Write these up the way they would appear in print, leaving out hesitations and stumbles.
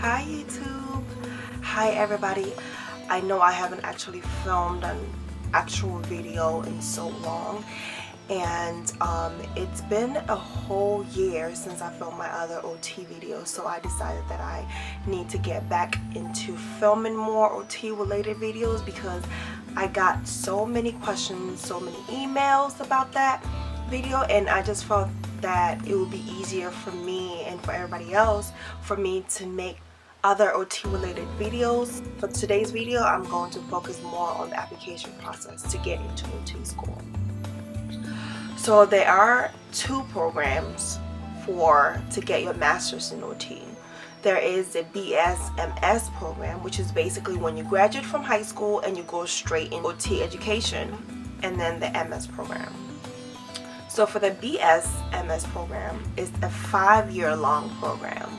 Hi YouTube. Hi everybody. I know I haven't actually filmed an actual video in so long, and it's been a whole year since I filmed my other OT video, so I decided that I need to get back into filming more OT related videos because I got so many questions, so many emails about that video, and I just felt that it would be easier for me and for everybody else for me to make other OT related videos. For today's video, I'm going to focus more on the application process to get into OT school. So there are two programs to get your master's in OT. There is the BSMS program, which is basically when you graduate from high school and you go straight in OT education, and then the MS program. So for the BSMS program, it's a 5-year long program.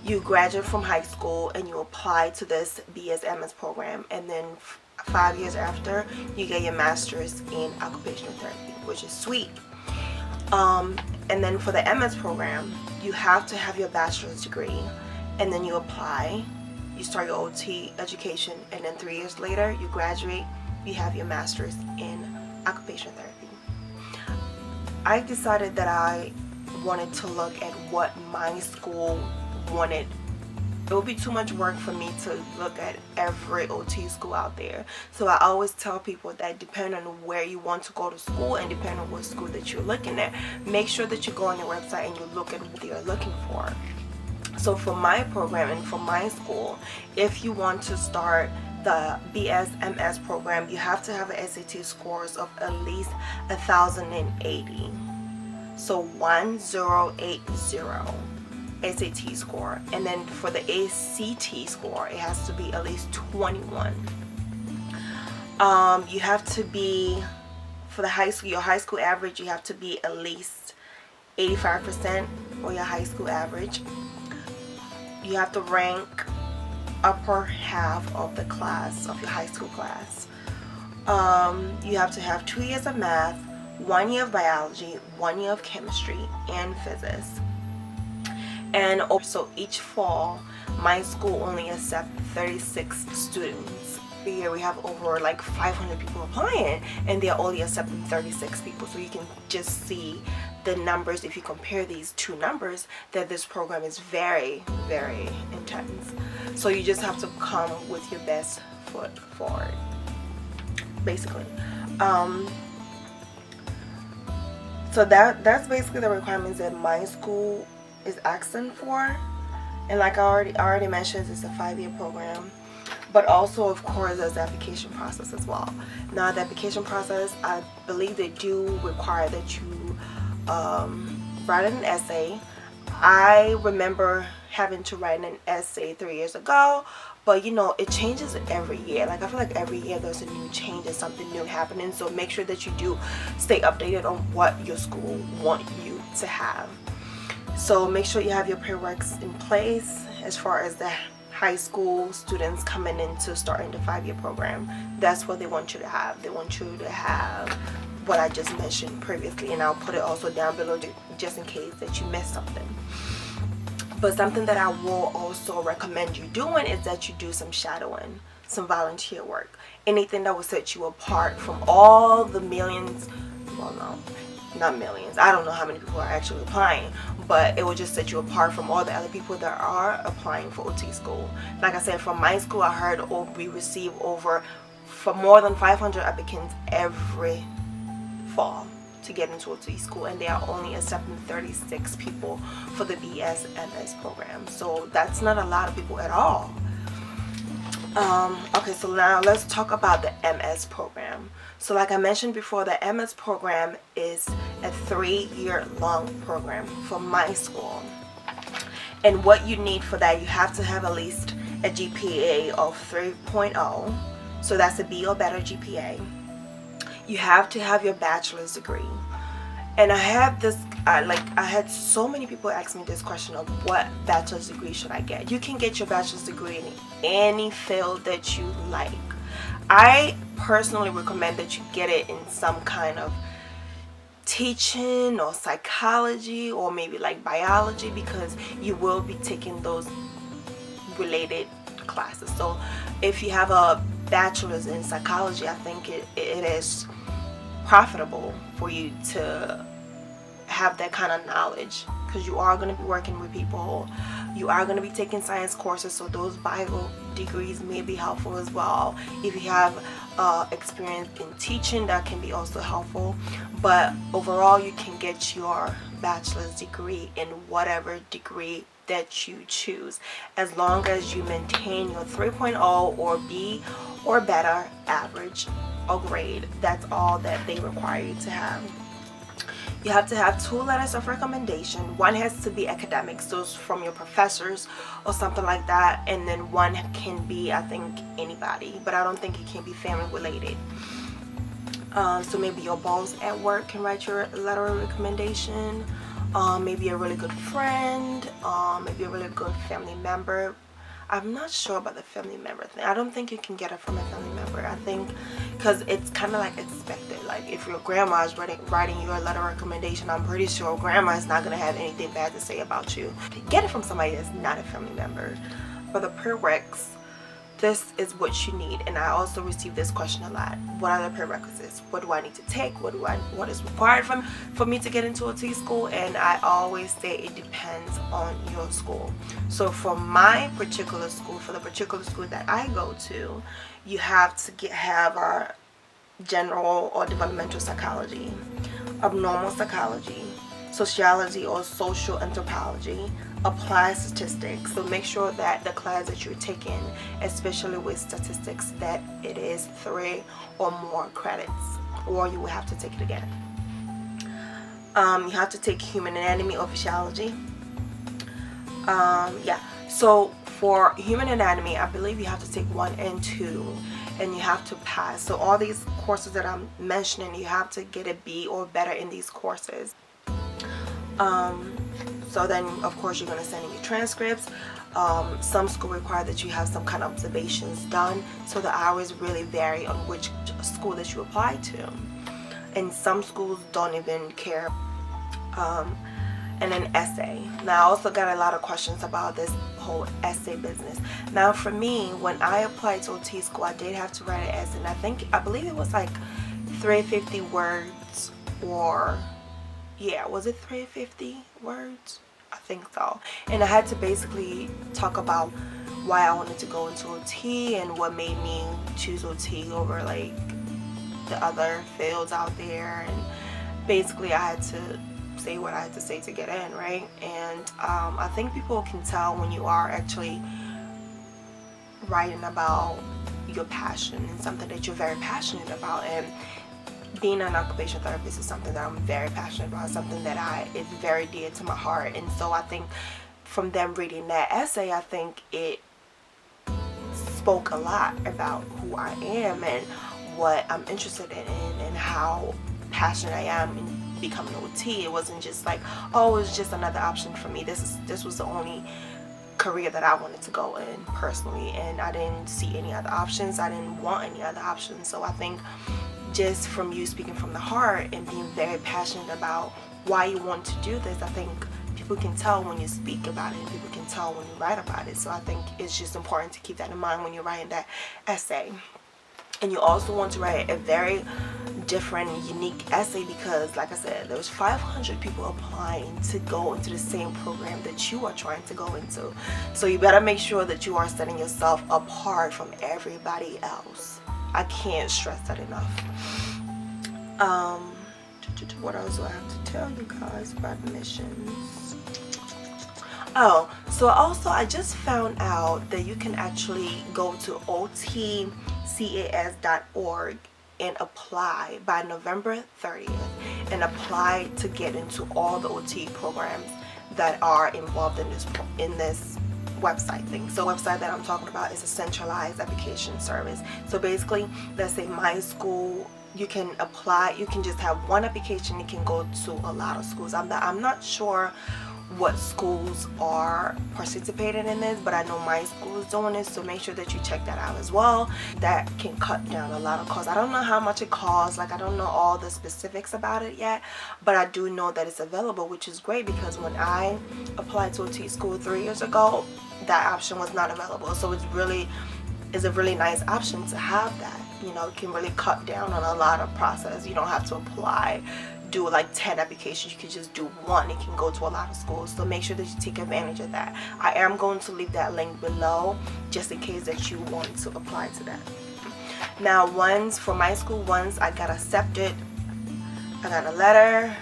You graduate from high school and you apply to this BSMS program, and then 5 years after you get your master's in occupational therapy, which is sweet. And then for the MS program, you have to have your bachelor's degree, and then you apply, you start your OT education, and then 3 years later you graduate, you have your master's in occupational therapy. I decided that I wanted to look at what my school wanted. It would be too much work for me to look at every OT school out there. So I always tell people that depending on where you want to go to school and depending on what school that you're looking at, make sure that you go on their website and you look at what they're looking for. So for my program and for my school, if you want to start the BSMS program, you have to have an SAT scores of at least 1,080. So 1080 SAT score, and then for the ACT score, it has to be at least 21. You have to be, for the high school, your high school average, you have to be at least 85% or your high school average. You have to rank upper half of the class, of your high school class. You have to have 2 years of math, 1 year of biology, 1 year of chemistry and physics. And also each fall, my school only accepts 36 students. Every year we have over like 500 people applying, and they're only accepting 36 people. So you can just see the numbers, if you compare these two numbers, that this program is very, very intense. So you just have to come with your best foot forward, basically. So that's basically the requirements that my school is asking for. And like I already mentioned, it's a 5-year program, but also of course there's the application process as well. Now the application process, I believe they do require that you write an essay. I remember having to write an essay 3 years ago, but you know, it changes every year. Like I feel like every year there's a new change and something new happening, so make sure that you do stay updated on what your school want you to have. So make sure you have your prereqs in place as far as the high school students coming into starting the 5-year program. That's what they want you to have. They want you to have what I just mentioned previously, and I'll put it also down below just in case that you missed something. But something that I will also recommend you doing is that you do some shadowing, some volunteer work, anything that will set you apart from all the millions, well no, not millions, I don't know how many people are actually applying, but it will just set you apart from all the other people that are applying for OT school. Like I said, from my school, I heard we receive for more than 500 applicants every fall to get into OT school, and they are only accepting 36 people for the BSMS program. So that's not a lot of people at all. Okay, so now let's talk about the MS program. So like I mentioned before, the MS program is a 3-year long program for my school. And what you need for that, you have to have at least a GPA of 3.0. So that's a B or better GPA. You have to have your bachelor's degree. And I have this, I had so many people ask me this question of what bachelor's degree should I get. You can get your bachelor's degree in any field that you like. I personally recommend that you get it in some kind of teaching or psychology or maybe like biology, because you will be taking those related classes. So if you have a bachelor's in psychology, I think it is profitable for you to have that kind of knowledge, because you are going to be working with people, you are going to be taking science courses, so those bio degrees may be helpful as well. If you have experience in teaching, that can be also helpful. But overall, you can get your bachelor's degree in whatever degree that you choose, as long as you maintain your 3.0 or B or better average or grade. That's all that they require you to have. You have to have 2 letters of recommendation. One has to be academic, so it's from your professors or something like that, and then one can be, I think, anybody, but I don't think it can be family related. So maybe your boss at work can write your letter of recommendation, maybe a really good friend, maybe a really good family member. I'm not sure about the family member thing. I don't think you can get it from a family member. I think because it's kind of like expected. Like if your grandma is writing you a letter of recommendation, I'm pretty sure grandma is not going to have anything bad to say about you. Get it from somebody that's not a family member. For the prereqs, this is what you need. And I also receive this question a lot. What are the prerequisites? What do I need to take? What is required for me to get into OT school? And I always say it depends on your school. So for my particular school, for the particular school that I go to, you have to have our general or developmental psychology, abnormal psychology, sociology or social anthropology, applied statistics. So make sure that the class that you're taking, especially with statistics, that it is 3 or more credits, or you will have to take it again. You have to take human anatomy or physiology. So for human anatomy, I believe you have to take 1 and 2, and you have to pass. So all these courses that I'm mentioning, you have to get a B or better in these courses. So then of course you're going to send in your transcripts. Some schools require that you have some kind of observations done, so the hours really vary on which school that you apply to, and some schools don't even care. And an essay. Now I also got a lot of questions about this whole essay business. Now for me, when I applied to OT school, I did have to write an essay, and I believe it was like 350 words, or was it 350 words? I think so. And I had to basically talk about why I wanted to go into OT and what made me choose OT over like the other fields out there, and basically I had to say what I had to say to get in, right? And I think people can tell when you are actually writing about your passion and something that you're very passionate about. And being an occupational therapist is something that I'm very passionate about, something that is very dear to my heart. And so I think from them reading that essay, I think it spoke a lot about who I am and what I'm interested in, and how passionate I am in becoming an OT. It wasn't just like, oh, it was just another option for me. This was the only career that I wanted to go in personally, and I didn't see any other options. I didn't want any other options. So I think just from you speaking from the heart and being very passionate about why you want to do this, I think people can tell when you speak about it, and people can tell when you write about it. So I think it's just important to keep that in mind when you're writing that essay. And you also want to write a very different, unique essay, because like I said, there's 500 people applying to go into the same program that you are trying to go into. So you better make sure that you are setting yourself apart from everybody else. I can't stress that enough. What else do I have to tell you guys about admissions? Oh, so also I just found out that you can actually go to otcas.org and apply by November 30th, and apply to get into all the OT programs that are involved in this website thing. So the website that I'm talking about is a centralized application service. So basically, let's say my school, you can apply, you can just have one application, you can go to a lot of schools. I'm not sure what schools are participating in this, but I know my school is doing this, so make sure that you check that out as well. That can cut down a lot of costs. I don't know how much it costs, like I don't know all the specifics about it yet, but I do know that it's available, which is great, because when I applied to OT school 3 years ago, that option was not available. So it's a really nice option to have that. You know, it can really cut down on a lot of process. You don't have to do like 10 applications. You can just do one. It can go to a lot of schools. So make sure that you take advantage of that. I am going to leave that link below just in case that you want to apply to that. Now, for my school, once I got accepted, I got a letter.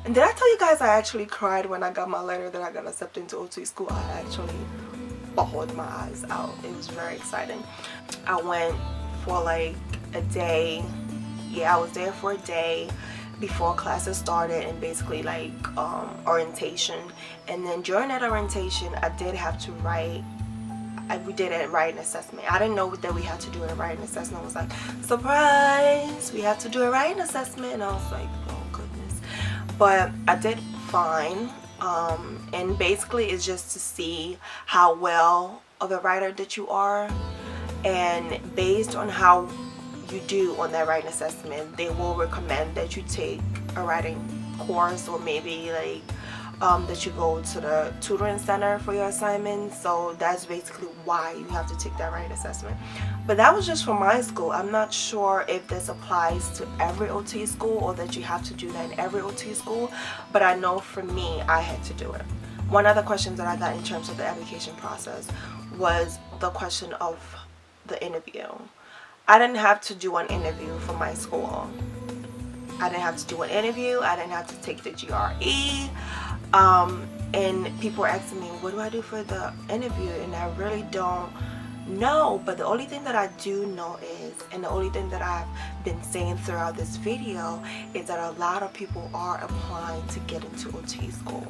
And did I tell you guys I actually cried when I got my letter that I got accepted into OT school? I actually bawled my eyes out. It was very exciting. I went for like a day. Yeah, I was there for a day before classes started, and basically like orientation. And then during that orientation, I did have to write. We did a writing assessment. I didn't know that we had to do a writing assessment. I was like, surprise, we have to do a writing assessment. And I was like, oh goodness. But I did fine. And basically it's just to see how well of a writer that you are. And based on how you do on that writing assessment, they will recommend that you take a writing course, or maybe like that you go to the tutoring center for your assignments. So that's basically why you have to take that writing assessment. But that was just for my school. I'm not sure if this applies to every OT school, or that you have to do that in every OT school, but I know for me, I had to do it. One other question that I got in terms of the application process was the question of the interview. I didn't have to do an interview for my school. I didn't have to do an interview. I didn't have to take the GRE. And people were asking me, what do I do for the interview? And I really don't know. But the only thing that I do know is, and the only thing that I've been saying throughout this video, is that a lot of people are applying to get into OT school.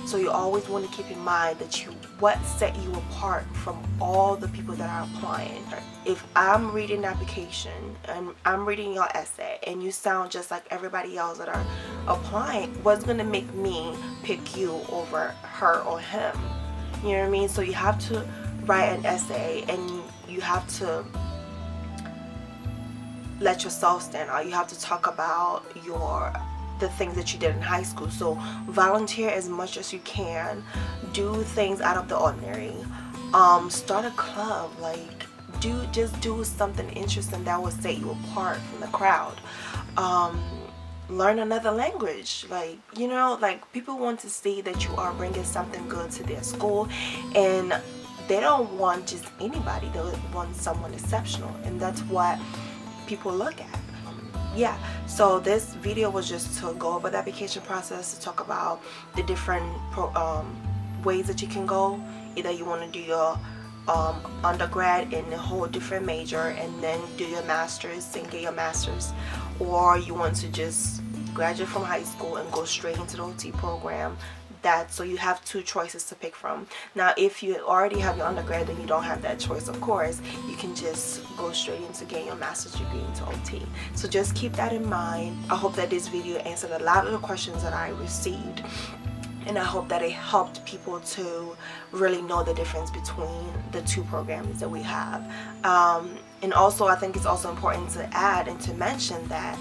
So you always want to keep in mind that what set you apart from all the people that are applying. If I'm reading the application and I'm reading your essay and you sound just like everybody else that are applying, what's going to make me pick you over her or him? You know what I mean? So you have to write an essay, and you have to let yourself stand out. You have to talk about the things that you did in high school. So volunteer as much as you can. Do things out of the ordinary. Start a club. Like just do something interesting that will set you apart from the crowd. Learn another language. Like, you know, like people want to see that you are bringing something good to their school, and they don't want just anybody. They want someone exceptional, and that's what people look at. Yeah, so this video was just to go over the application process, to talk about the different ways that you can go. Either you want to do your undergrad in a whole different major and then do your master's and get your master's, or you want to just graduate from high school and go straight into the OT program. So you have two choices to pick from. Now, if you already have your undergrad and you don't have that choice, of course, you can just go straight into getting your master's degree into OT. So just keep that in mind. I hope that this video answered a lot of the questions that I received, and I hope that it helped people to really know the difference between the two programs that we have. And also, I think it's also important to add and to mention that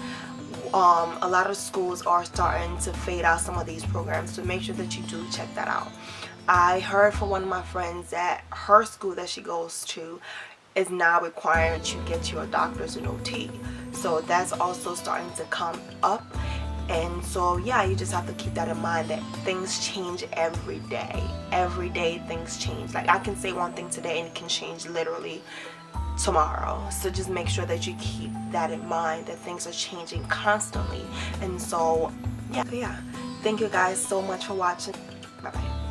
a lot of schools are starting to fade out some of these programs, so make sure that you do check that out. I heard from one of my friends that her school that she goes to is now requiring that you get your doctor's in OT, so that's also starting to come up. And so yeah, you just have to keep that in mind, that things change every day. Every day things change. Like I can say one thing today and it can change literally tomorrow. So just make sure that you keep that in mind, that things are changing constantly. And so yeah, thank you guys so much for watching. Bye bye.